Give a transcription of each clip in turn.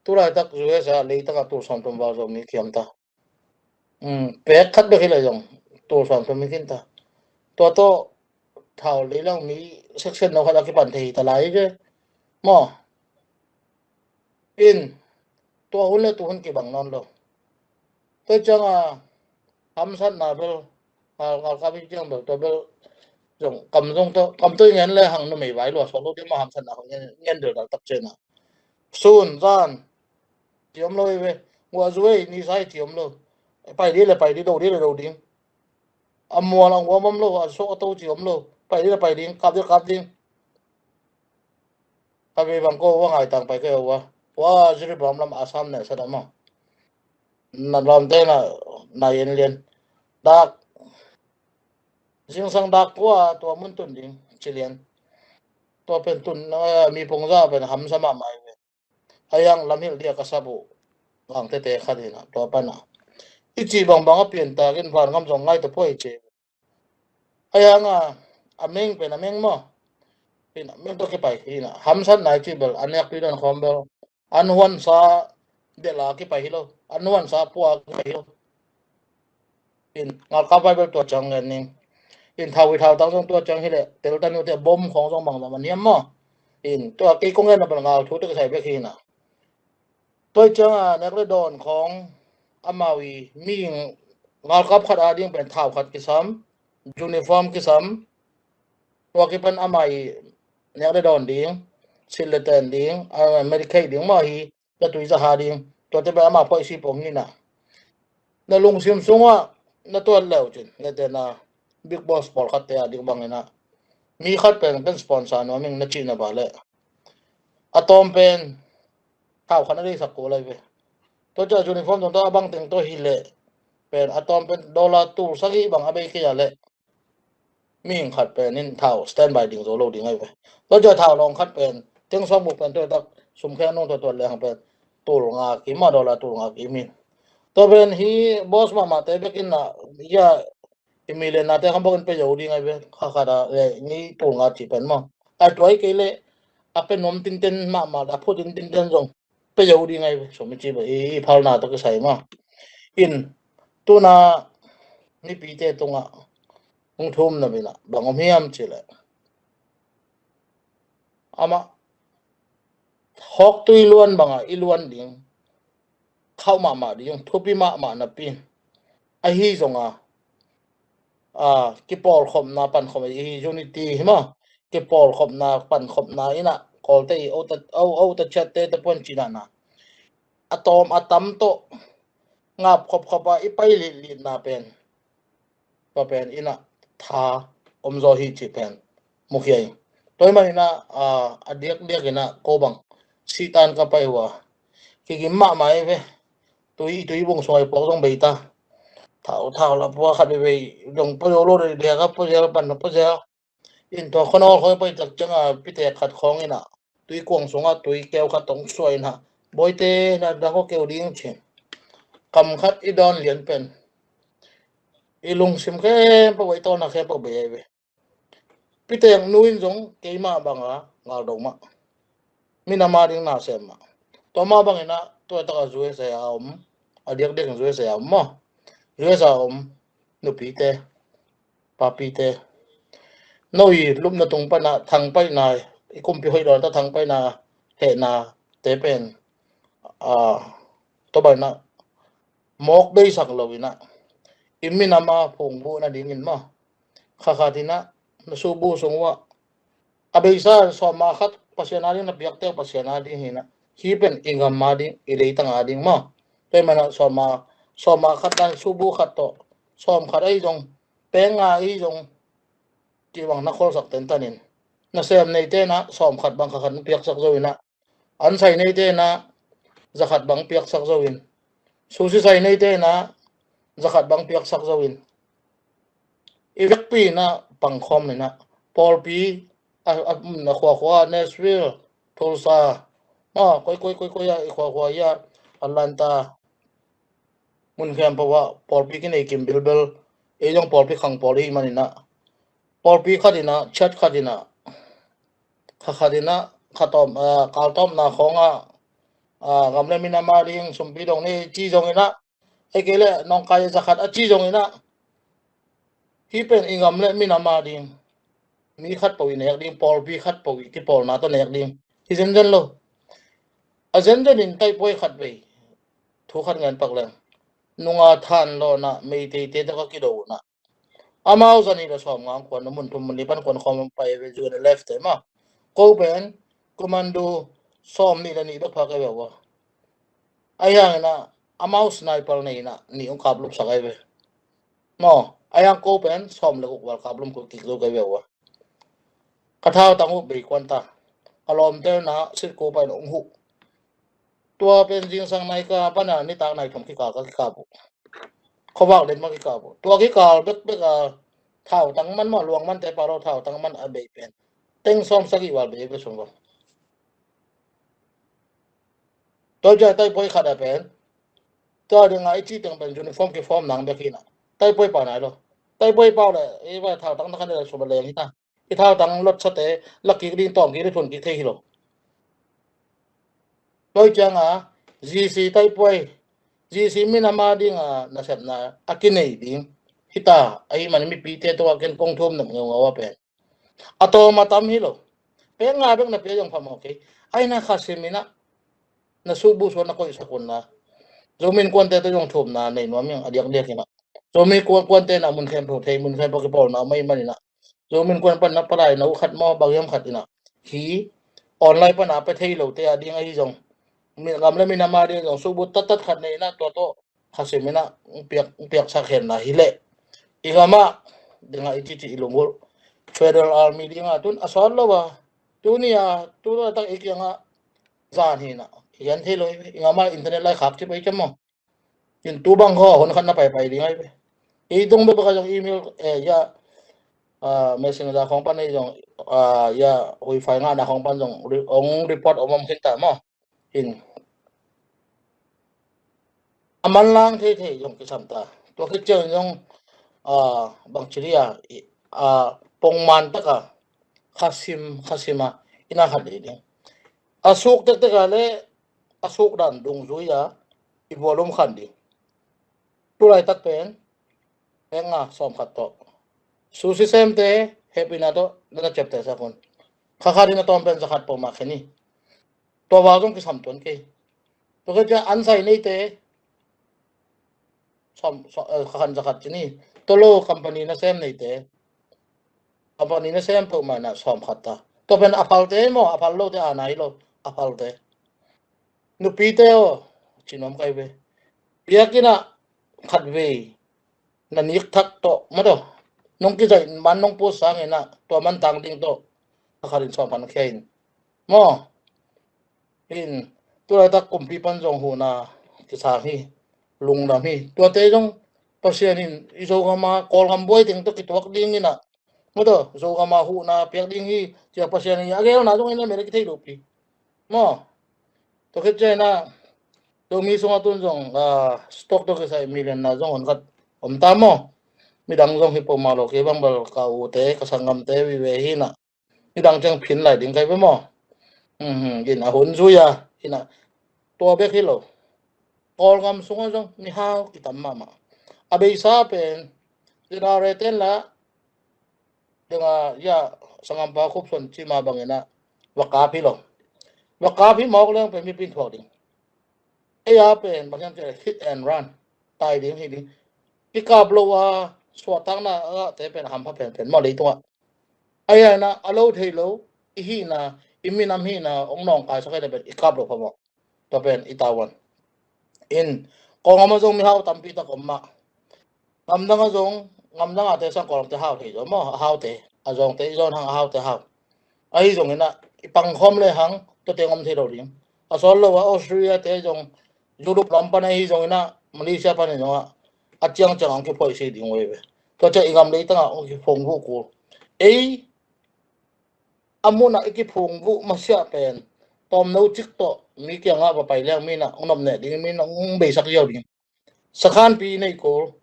Tulaitak USA Leitak atur santum ba Zomi kiamta pek khat be khile jong tur santum mikinta to thảo lý lang mi section nó khai cái bản thì ta lại chứ mà in to hun le tu hun ki bang non lo tôi chăng ham sát na bel al ka bi chang to bel jong cầm to cầm tôi nghe le hàng nó mày vải lo so lo đi mà ham sát na nghe được là tập trên à sun zan tiệm lo về ngua ruồi ni sai tiệm lo phải đi đâu đi mua lang ngua mắm lo so to tiệm lo phải đi cáp đi kami bang ko wa ngai tang pai ke wa jiri bam lam asam ne sa dama na lam te na yen lien dak jing sang dak wa to mun tun ding chilian to pen tun mi pong za pen ham sama mai we ayang lam hil dia kasabu ang te khadina to pana ichi bang apian ta gen van ngam jong ngai to poi che ayang ameng pen ameng mo pen ameng to ke pai ina ham san nai chi bel anek pi dan khom bel an huan sa de la ki pai hilo an huan sa puwa ki pai hilo in ngal ka pai bel to chang ngen ning in thau tang jong to chang hile tel tan te bom khong jong bang man niam mo in to ki kong ngen na ngal thu te sai be khi na to chang nek le don khong amawi mi ngal kap khat a ding pen thau khat ki sam uniform ki sam to ki pen amai nek le don ding sileten ding medical ding ma hi la tui za ha ding to te ba ma phoi si pom ni na na lung sim sunga na to lew chin na te na big boss por khat te ding bang na mi khat pen kan sponsor no ming na chi na ba le atom pen thau khan ri sak ko lai ve to cha uniform to bang teng to hi le pen atom pen dollar tu sagi bang abe ke ya le ming khat pen in thau standby ding zo lo ding ai ve to cha thau long khat pen teng so bu pen to tak sum khe no to le hang pen tur nga ki ma dollar tur nga ki min to ben hi boss ma te bekin na ya imile na te hambon pe yo di ngai be kha da le ni tur nga chi pen mo a toy ke le a pe nom tin ten ma da pho tin ten jong pe yo di ngai be so mi chi be e phal na to ke sai ma in tu na ni pi te to nga ung thum na be na bangom hiam chi le ama hok tui luan banga iluan ding khau ma di yung thupi ma na pin a hi zonga ki pol khom na pan khom hi unity hima ki pol khom na pan khom na ina kol te o ta chat te te pon china na atom atam to ngap khop a ipai li na pen pa pen ina tha omzo hi chi pen mukhia toy man ina adiak ina ko bang sitan ka pai wa ki ma mai ve tui bung soi po jong beita thảo là bua khát về đồng bây giờ lô để gặp bây giờ bản bây giờ in to khono khoi pai tak changa pite khat khong ina tui kwang songa tui keu khat tong soi na boite na da ko keu ding chen kam khat I don lian pen ilung sim ke pa wai to na khe pa be ve pite yang nuin jong ke ma banga ngal dong ma Minam Ading na sem ma to ma bangina to ta ka zuwe sa adiak zuwe sa ma zuwe sa nu pite pa pite noi lum na tung pa na thang pa na ikum pi hoi don ta thang pa na he na te pen to ba na mok dei sak lowina imina ma phong bu na dingin ma kha tina na subu songwa abeisa so ma khat pasianari na biak te pasianari hina hi pen ingam ma ding ilei tang ading ma te mana so ma khat dan subu khat to som kharai jong penga I jong ki wang na khol sak ten tanin na sem nei te na som khat bang khat piak sak zoina an sai nei te na zakhat bang piak sak zoin susi sai nei te na zakhat bang piak sak zoin ivek pi na pangkhom ni na polpi na khwa Nashville Tulsa koi ya khwa ya Atlanta mun kham pa wa polpi ki nei kim bilbel e jong polpi khang poli manina polpi khadina chat khadina khakhadina khatom kaltom na khonga ngam le Minam Ading sumpi dong ni chi jong ina ai kele nong kaya zakat a chi jong ina hi pen ingam le Minam Ading mi khat pawi nek ding pol bi khat pawi ki pol na to nek ding hi zen zen lo a zen zen in tai poi khat ve thu khat ngan pak le nunga than lo na me te te ta ki do na amao zani da som ngang kon mun tum ni pan kon khom pa e ju na left ma ko ben commando som ni da ni da pha ka wa ayang na amao sniper nei na ni ong kap lup sakai ve mo ayang ko ben som le ko wal kap lum ko ki lo ka wa ka thao tang u be kon ta alom te na sit ko pa ong hu tua pen jing sang nai ka pa na ni tak nai thom ki ka bu kho bak len ma ki ka bu tua ki ka bek bek thao tang man mo luang man te pa ro thao tang man a be pen teng som sa ki wal be be sung to ja tai poi khat a pen to de ngai chi teng ben uniform ki form nang be ki na tai poi pa nai lo tai poi pa le e ba thao tang na kan de so ba le ni ta ki thao tang lot sa te lak ki din tong ki ri thun ki the hi lo tôi chăng gì gì tay quay gì gì mình làm đi na sep na akin này đi hita ai mà mình bị thế tôi akin công thôm nằm ngầu ngầu pe ato mà tam hi lo pe nga bek na pe yang pham okay ai na khasimina na subu so na ko isakun na zomin kwante to yung thum na nei no mi adiakdiak na zomi kwante na mun khem thei mun khem pa pol na mai mani na zomin kwan pan na parai na khat mo bagyam khatina hi online pa na pe thei lo te ading ai jong mi ngam le Minam Ading jong subu tat tat khat nei na to khasimina piak sa khen na hile igama dinga ichi ilungul federal army dinga tun asol lo ba tunia tu ta ikyanga zan hi na yan thelo ingama internet lai khak chi pai chamo in tu bang ho hon khan na pai dingai be e dong be ba jong email ya messenger da khong pan nei jong ya wi fai nga na khong pan jong ong report omom khin ta mo in aman lang the jong ki samta to ki chen jong bang chiria pongman taka khasima ina khade ding asuk tek tek ale asuk dan dung zuya I volum khandi Tulaitak pen enga som khato susi semte happy na to na chapter sa kon khakhari na tom pen sa khat po ma khani to wa jong ki sam ton ke to ke ja an sai nei te som khan sa khat ni to lo company na sem nei te company na sem po ma na som khata to pen apal te mo apal lo te anai lo apal te nu pi te o chinom kai be biakina khat ve na nik thak to ma do nong ki jai man nong po sang ena to man tang ding to kharin som pan khain mo in to ta kumpi pan jong hu na ki sa hi lung na hi to te jong pasien in izogama kolgam boy ting to ki tok ding ina mo do zogama hu na pek ding hi chia pasien ni age na jong ina mere ki thei lo pi mo to ke che na Zomi sung atun jong stock to ke sai million na jong on kat om ta mo mi dang jong hi po ma lo ke bang bal ka u te ka sangam te wi ve hi na mi dang chang phin lai ding kai be mo in a hun zu ya in a to be hi lo kawlgam sung jong ni hao ki tam ma ma a be sa pen ira re ten la denga ya sangam pa khup son chi ma bangena wa ka phi lo wa ka phi mok leng pe mi pin tho ding ya pen bang chang hit and run tai ding hi ding ki kap lo wa so tang na te pen ham pha pen mo le to ai na alo thei lo hi na imi nam hi na ong nong ka sa ka be kap lo pha mo to pen itawan in kong ama jong mi hao tam pi ta kom ma ngam dang jong ngam dang te sang kong te hao thei jo mo hao te a jong te jon hang hao te hao ai jong ina ipang khom le hang to te ngom thei lo ring a sol lo wa Australia te jong Europe lam pa na hi jong ina Malaysia pa ni jong a chiang chang ang ki phoi se ding we to che ingam le ta ong ki phong bu ko ei amuna iki phong bu ma sia pen tom no chik to mi kyang a pa pai lang mi na ong nom ne ding mi na ong be sak yo ding sakhan pi nei ko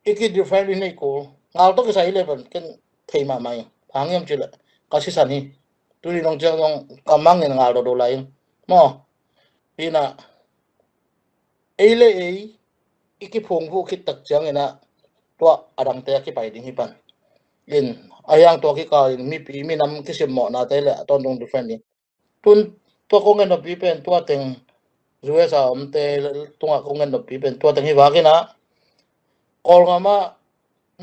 iki different nei ko ngal to ke sai level ken thei ma mai phangem chila ka si san hi tu ni nong chang nong kamang ngal do lai mo ina ele ei iki phung vu khit tak chang ina to adang te ki pai ding hi pan in ayang to ki ka mi pi mi nam ki sim mo na te le ton dong different ni tun to ko ngen no pi pen to teng ruwe sa om te tunga ko ngen no pi pen to teng hi wa ki na kol nga ma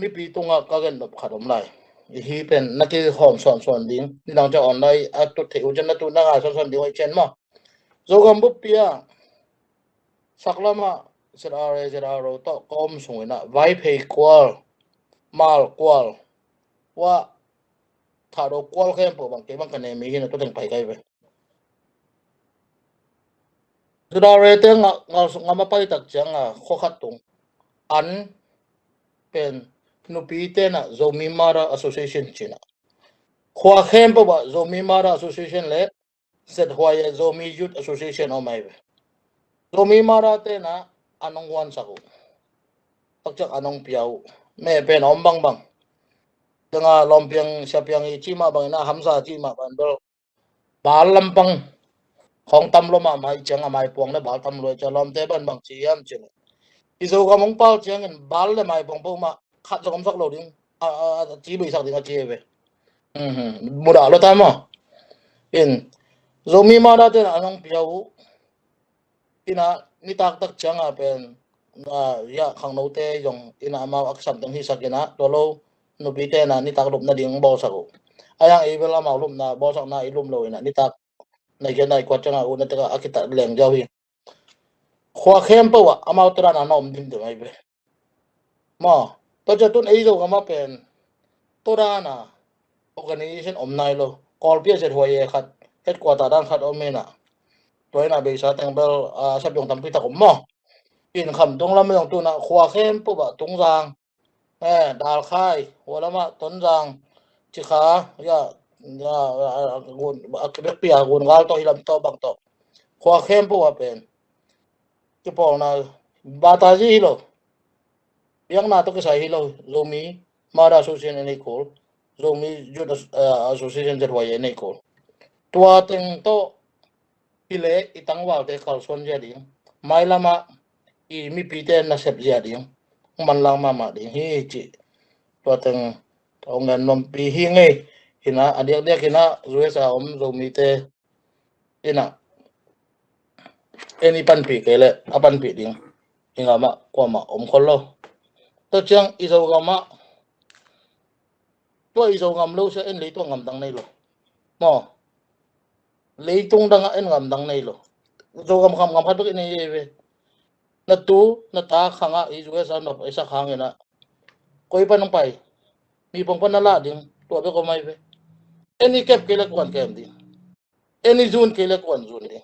mi pi tunga ka gen no khadom lai hi pen na ki hom son ding ni nang cha online a to the u chen na tu na ga son ding chen ma zogam bu pia saklama zero to kom sungina vai phei kwal mal kwal wa tharo kwal khem po bang ke bang kane mi hin to teng pai kai ve zero te nga ma pai tak chang a kho khat tung an pen nu pi te na zomi mara association china khwa khem po ba zomi mara association le set hwaye zomi youth association o mai ve zomi mara te na anong wan saku tak chak anong piau me pen om bang bang nga lompiang siapiang i chima bang na hamsa chima ban bel bal lampang khong tam lo ma mai chang mai pong le bal tam lo cha lom te ban bang chi yam chin i zo ga mong pal chang en bal le mai pong po ma khat zo kom sak lo ding chi bi sak ding a chi ve mu da lo ta ma in zo mi ma da te anong piao ina ni tak tak chang a pen na ya khang no te yong ina ma ak sam dang hi sakina to lo no bi te na ni tak lup na ding bo sa ko ayang e bela ma lup na bo sak na ilum lo ina ni tak này cái này quan trọng là uốn cái akita leng giao hi khoa khem po wa amao tra na nom dim de mai be ma to cha tun ei zo ga ma pen to ra na organization om nai lo kol pia se hoye khat het kwa ta dan khat om me na toy na be sa teng bel sap yong tam pi ta kom mo in kham dong lam yong tu na khoa khem po ba tung rang dal khai wala ma ton rang chi kha ya gun akbek pia gun gal to hilam to bang to khoa khem po wa pen cái bộ nào bà ta gì lo yang na to cái sai lo Zomi Mara Association này cô Zomi Youth Associationจะรวยnày cô tua teng to ile itang wa te kal son ja ding mai lama i mi pi te na sep ja ding man lang ma ding hi chi tua teng ông ngan nom pi hi ngai hina adiak hina ruwe sa om Zomi te ina eni pan pi kele apan pi ding inga ma kwa ma om kholo to chang izo ga ma to izo ngam lo se en le to ngam dang nei lo mo le tung dang en ngam dang nei lo zo gam kham ngam phat ke nei ve na tu na ta khanga i ju sa no isa khang ena koi pa nang pai mi pong pa na la ding to be ko mai ve eni kep ke le kwan kem di eni zun ke le kwan zun di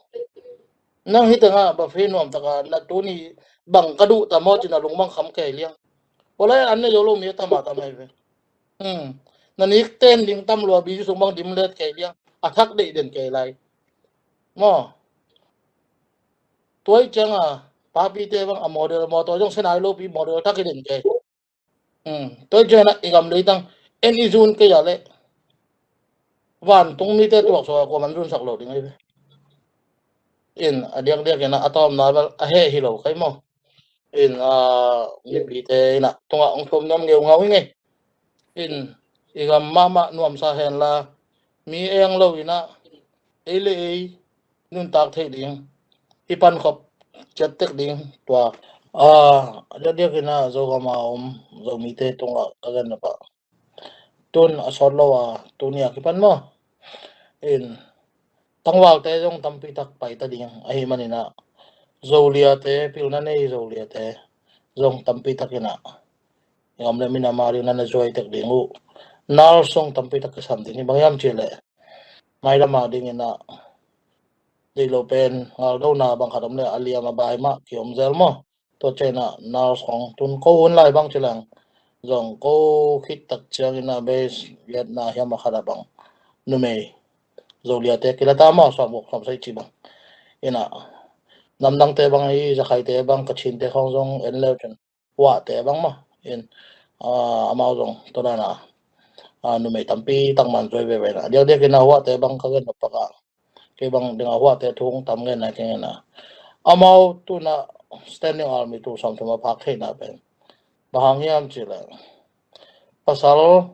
nang hitanga ba fe nom ta ka na tu ni bang kadu ta mo chi na lung mang kham ke liang wala an ne yo lo mi ta ma ta mai ve na ni ten ding tam lo bi su bang dim let ke liang athak de den ke lai mo toy changa papi te bang a model mo to jong senai lo pi model ta ke den ke toy chana igam le tang en izun ke ya le wan tung mi te tuak so ko man run sak lo ding ai in adiak dia kena atom na bal a he hi lo kai mo in mi pi te na tunga ong thom nam ngeu ngau nge in igam mama nuam sa hen la mi eng lo ina ele nun tak thei ding ipan khop chat tek ding tua ada dia kena Zogam Zomi te tunga kagan pa tun asolo tunia kipan mo in tangwal te jong tampi tak pai ta ding ahi manina zolia te pilna nei zolia te jong tampi takina ngam le mina mari na joy tek dingu nal song tampi tak sam ding bangyam chile mai lama ding ina de lo pen ngal do na bang khadam le alia ma bai ma kiom zel mo to chena nal song tun ko un lai bang chilang dòng cô khít tật chiang ina base Việt na hiam khara bang nume zolia te kila ta ma so mo som sai chi bang ina nam dang te bang hi za khai te bang ka chin te khong jong en le chen wa te bang ma in amao jong to na nume tampi tang man joi ve ve na dia dia kina wa te bang ka gen pa ka ke bang denga hua te thung tam nge na ke na amau tu na standing army tu sam thuma phak thei na pen bahang yam chila pasal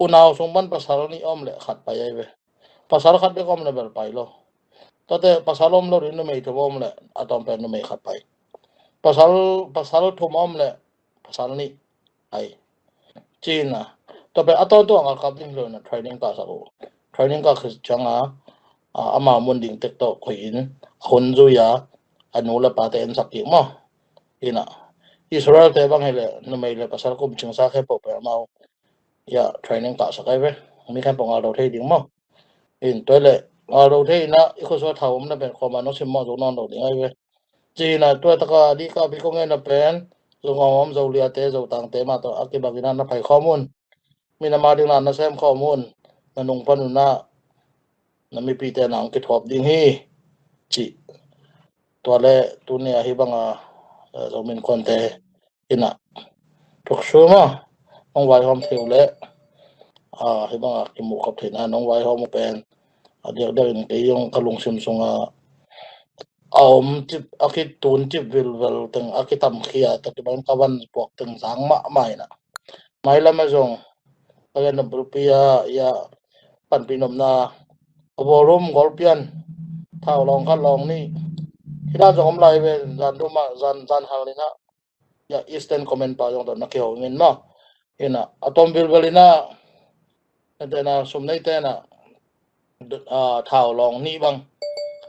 unaw sungban pasal ni om le khat pa ye be pasal khat be kom le bel pai lo tate pasal om lo rin me to om le atom pen me khat pai pasal thum om le pasal ni ai china to be ato to ang kap ding lo na training ka sa ko training ka khis changa ama mun ding tek to khoin hun zu ya anu la pa te en sak ki mo ina Israel te bang hele no me le pasal ko ching sa khe po pe mau ya training ka sa kai be mi kan pong alo thei ding mo in toile alo thei na ko so thawum na ben ko ma no sim mo zo non do ding ai be china to ta ka di ka bi ko nge na pen zo ngom zo lia te zo tang te ma to aki bagina na phai khomun Minam Ading na sem khomun na nung panu na mi pi te na ang ki thop ding hi chi toile tu ne hi banga Zomin kon te ina thuk su ma ong wai hom thiu le hi banga ki mu khap thina nong wai hom pen adiakdiak in ke yong kalung sim sunga om chip akit tun chip vil teng akitam khia ta ki ban kawan pok teng sang ma mai na mai la ma jong kaya na rupia ya pan pinom na aborum golpian thao long khat long ni hida jong lai be zan du ma zan hal ni na ya eastern comment pa jong to na ke ho ngin ma ina atom bilbalina na sum nei te na thao long ni bang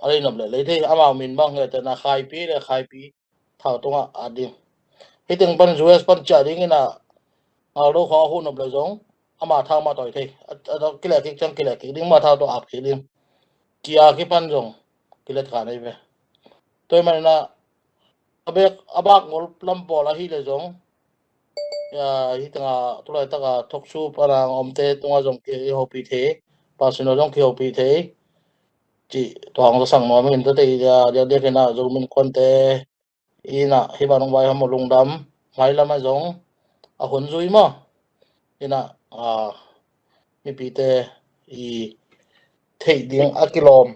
ai nộp lại lấy thế ama min bang người ta na khai pi thao tonga adim cái tiếng pan US pan trả đi nghe na đâu khó hôn nộp lại giống ama thao ma tội thế đó cái là cái tiếng mà thao to áp cái tiếng kia cái pan giống cái là cả này về tôi mà na abak ngol lam bola hi le giống ya hi tanga Tulaitak thok su parang omte tonga giống cái hopi thế pasino giống cái hopi thế chỉ toàn sang nó mình tới đây giờ cái nào rồi mình quan tế ina hi ba nong vai ham lung dam ngai lama jong a hun zui ma ina mi pi te I thei ding akilom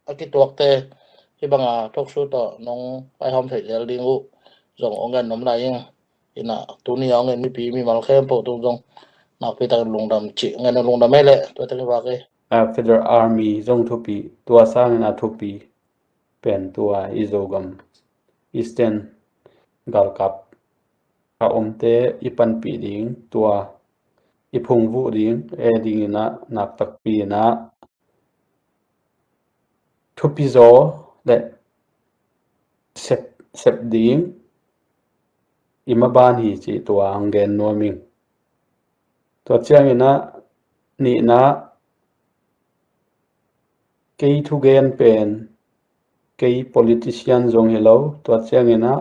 akituak te hi banga thok su to nong vai ham thei del ding u jong ongan nom lai ing ina tuni ong mi pi mi mal khem po tu jong na pi ta lung dam chi ngan lung dam mele to te ba ke Federal Army zong thupi tua sang na thupi pen tua Zogam Eastern galkap ka omte ipan pi ding tua ipung vu ding ding na nak tak pi na thupi zo le sep ding imaban hi chi tua angen noming to chiang ina ni na kei thu gen pen kei politician zong hello to chiang ina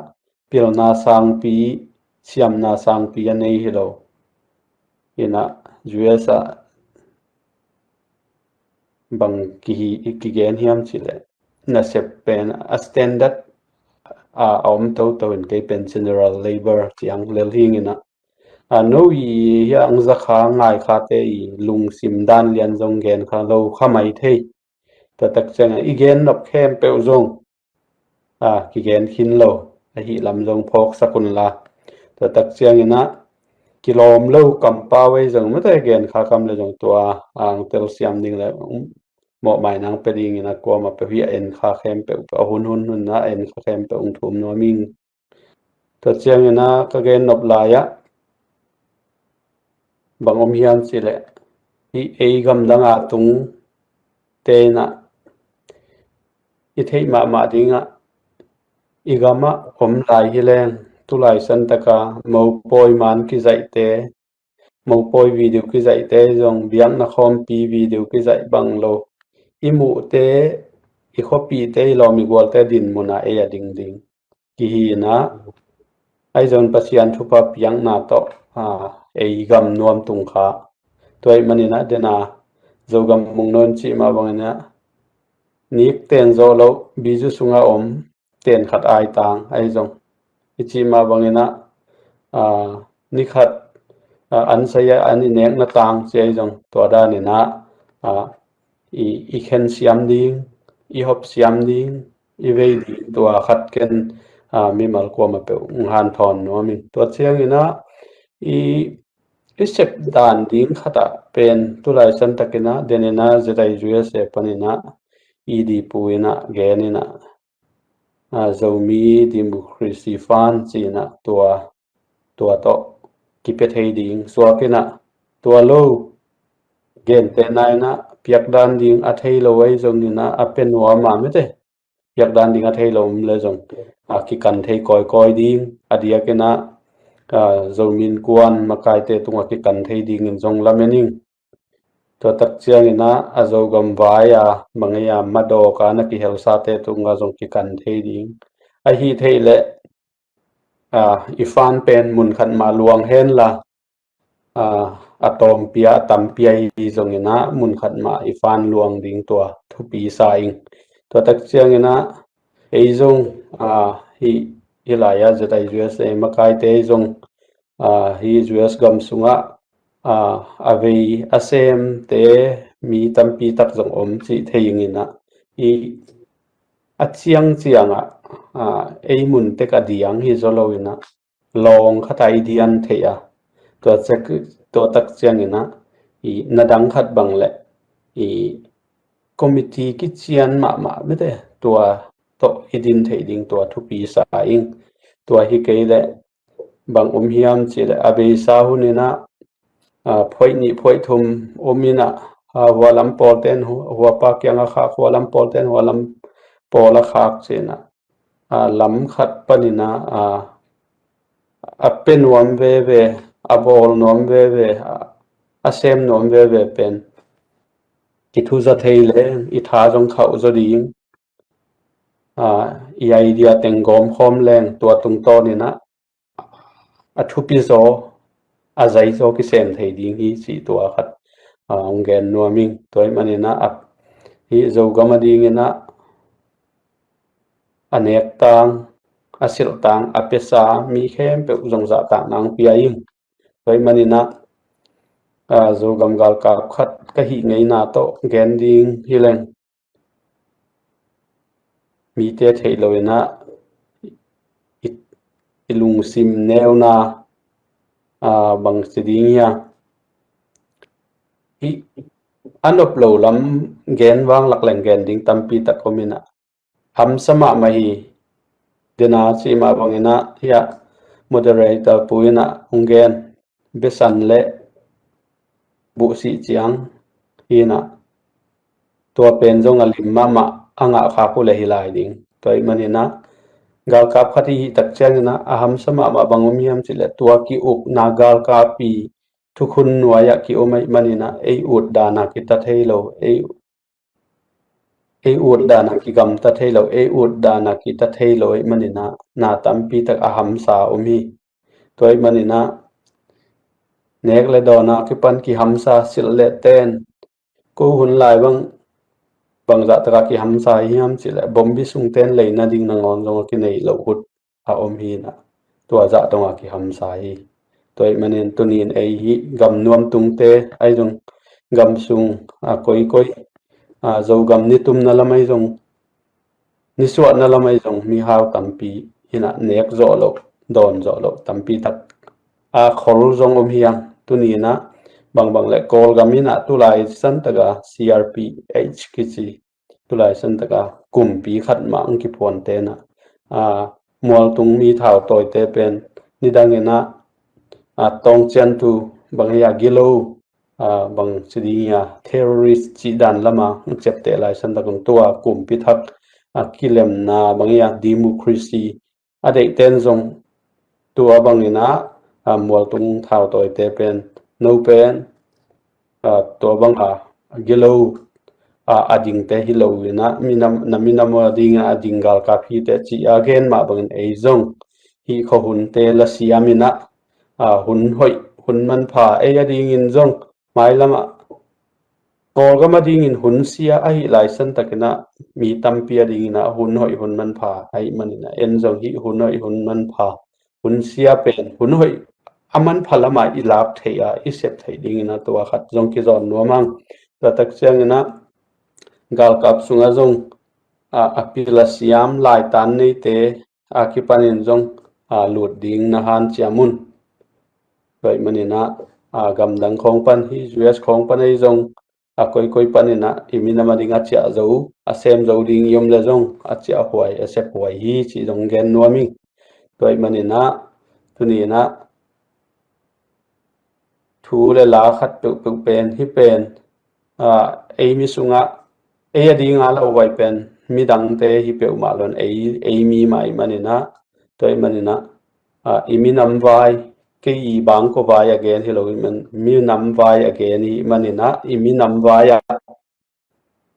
pil na sang pi siam na sang pi anei hello ina USA bang ki gen hiam chile na sep pen a standard om to in ke pen general labor chiang lel hing ina no I yang za kha ngai kha te I lung sim dan lian zong gen kha lo kha mai thei ta tak chang I gen nop khem pe zong ki gen hin lo a hi lam zong phok sakun la ta tak chang ina kilom lo kam pa wei zong ma te gen kha kam le zong tua ang tel siam ding le mo mai nang pe ding ina ko ma pe hi en kha khem pe hun na en kha khem pe ung thum no ming ta chang ina ka gen nop la ya bang om hiam chile I gam danga tung te na I thei ma dinga I gama om lai hi leng tu lai san taka mo poi man ki zai te mo poi video ki zai te jong biang na khom pi video ki zai bang lo I mu te I khopi te lo mi gol te din muna ya ding ki hi na ai zon pasian thupa piang na to gam nuam tung kha toy manina dena Zogam Mungno chi ma bangana nik ten zo lo biju sunga om ten khat ai tang ai zong ichi ma bangina ni khat an saya ani nek na tang che ai zong to da ni na i khen siam ding i hop siam ding i vei ding tua khat ken mi mal ko ma pe han thon no min to chiang ina i sep dan ding khata pen tulai san takina denena zetai juya se panina i di puina genina Zomi democracy fan china tua to kipet hei ding suakina tua lo gen te nai na piak dan ding a thei lo wai zong ni na apen wa ma me te piak dan ding a thei lo le zong ki kan thei koi ding adiakena zomin kuan makai te tunga ki kan thei ding in zong lamening to tak chiang ina azogam vaya mangaya mado ka na ki hel sa te tunga zong ki kan thei ding a hi thei le ifan pen mun khan ma luang hen la atom pia tam pia hi zong ina mun khat ma ifan luang ding tua thupi sa ing to tak chiang ina ei zong hi hilaya zetai us e makai te zong hi us gam sunga avei asem te mi tampi tak zong om chi theing ina i chianga ei mun te ka diang hi zolo ina long khatai dian theya to tak chiang ina i nadang khat bang le i committee ki chian ma me te tua to hidin thei ding tua thupi sa ing tua hi ke le bang hiam chi le abe sa hunina phoi ni phoi thum omina walam polten huwa pa kyanga kha walam polten walam pola khak chena lam khat panina apen wam ve abol nom ve asem nom ve pen ki thu za theile i tha jong khau zo ding i idea teng gom khom leng tua tung to ni na a thu pi zo a zai zo ki sem thei ding hi chi tua khat ong gen nuaming toy manina ap hi zogam ading ina anek tang asil tang apesa mi khem pe uzong za ta nang piaing toy manina zogam gal ka khat ka hi ngei na to gen ding hileng mi te thei loina ilung sim neuna bang sidingia hi anop lo lam gen wang lak leng gen ding tampi ta komina ham sama mahi dena chi ma bangina ya moderator puina ungen besan le bu si chiang hina tua pen jong alim mama anga kha ko le hilai ding toy manina gal kap khati tak changna aham sama ma bangomiam chile tua ki up na gal ka pi thukhun nuaya ki omai manina ei ut dana ki ta theilo ei ut dana ki gam ta theilo ei ut dana ki ta theilo manina na tampi tak aham sa omi toy manina nek le dona ki pan ki hamsa sil le ten ko hun lai bang za taka ki hamsa hiam chile bombi sung ten leina ding na ngon jong ki nei lo hut a om hi na tua za tonga ki hamsa hi toy manen tunin ei hi gam nuam tung te ai jong gam sung koi zo gam ni tum na lamai jong ni suat na lamai jong mi hau tampi hina nek zo lo don zo lo tampi tak khol jong om hiang tunina bang le kawlgam ina tulai san taga crp h kichi tulai san taga kumpi khat ma ang ki phon te na mual tung mi thau toy te pen nidangena tong chen tu bang ya gilo bang chidiya terrorist chi dan lama chep te lai san taga tua kumpi thak kilem na bang ya democracy adei ten jong tua bangina mual tung thau toy te pen no pen to bang gilo ading te hilo na minam ading adingal ka phi te chi again ma bang ei zong hi kho hun te la siamina hun hoi hun man pha ei ading in zong mai lama kawlgam ading in hun sia ai lai san takina mi tampi ading na hun hoi hun man pha ai manina en zong hi hun hoi hun man pha hun sia pen hun hoi aman phalama ilap theya isep thei ding na to khat jong ki zon no mang ta tak chang na gal kap sunga zong apila siam lai tan nei te akipanin zong lut ding na han chiamun vậy manina gam dang khong pan hi us khong pan ei zong koi koi panina Minam Ading chia zo sem zo ding yom le zong chia huai sep huai hi chi zong gen nuaming vậy manina tunina thu le la khat pe pen hi pen ei mi sunga ei ading ala wai pen mi dang te hi pe ma lon ei mi mai manina toy manina Minam vai cái bang ko vai again hello Minam vai again hi manina Minam vai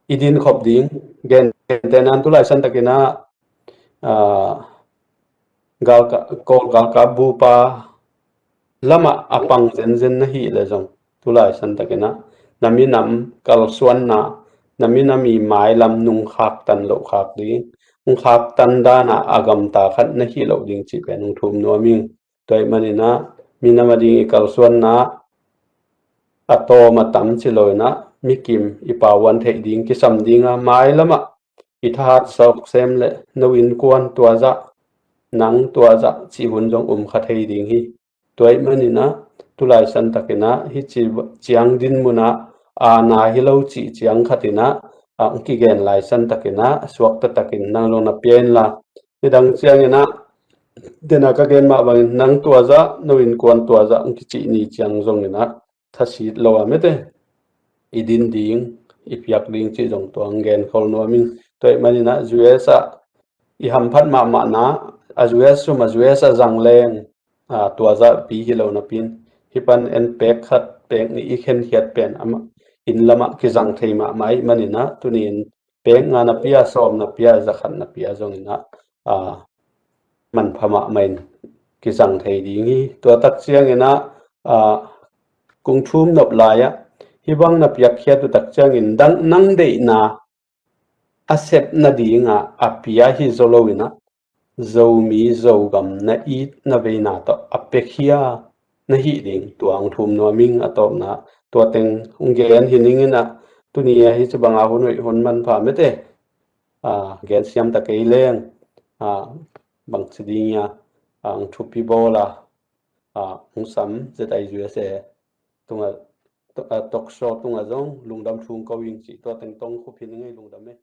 idin khop ding gen tenan tu lai san takina gal ka bu pa lama apang zen na hi le zong tu lai san takina naminam kal suan na naminami mai lam nung khak tan lo khak ding nung khak tan da na agam ta khat na hi lo ding chi pe nung thum no ming toy manina Minam Ading kal suan na ato matam chi loina mikim ipawan thei ding ki sam dinga mai lama ithat sok sem le no Innkuan tua za nang tua za chi hun jong kha thei ding hi toy manina tulai san takina hi chi chiang din muna na hi lo chi chiang khatina ki gen lai san takina suak ta takin nang lo na pen la idang chiang ina dena ka gen ma bang nang tua za no Innkuan tua za ki chi ni chiang jong ina thasi lo amete idin ding ipiak ding chi jong tuang gen khol no ming toy manina juesa i ham phat ma na ajues sum ajuesa zangleng tua za pi hi lo na pin hipan en pek khat pek ni i khen hiat pen ama in lama ki jang thei ma mai manina tunin pek nga na pia som na pia za khan na pia jong ina man phama main ki jang thei ding hi to tak chiang ina kung thum nop laya hibang na piak khia tu tak chang in dang nang de na asep na dinga apia hi zolowina Zomi Zogam na it na ve na to apekhia na hi ding tuang thum no ming atop na to teng ungen hiningina tunia hi chbanga hunoi hon man pha mete gen siam ta kei leng bang chidinya ang thupi bola sam zetai juese tunga tok so tunga zong lungdam thung ko wing chi to teng tong khu phin ngai lungdam me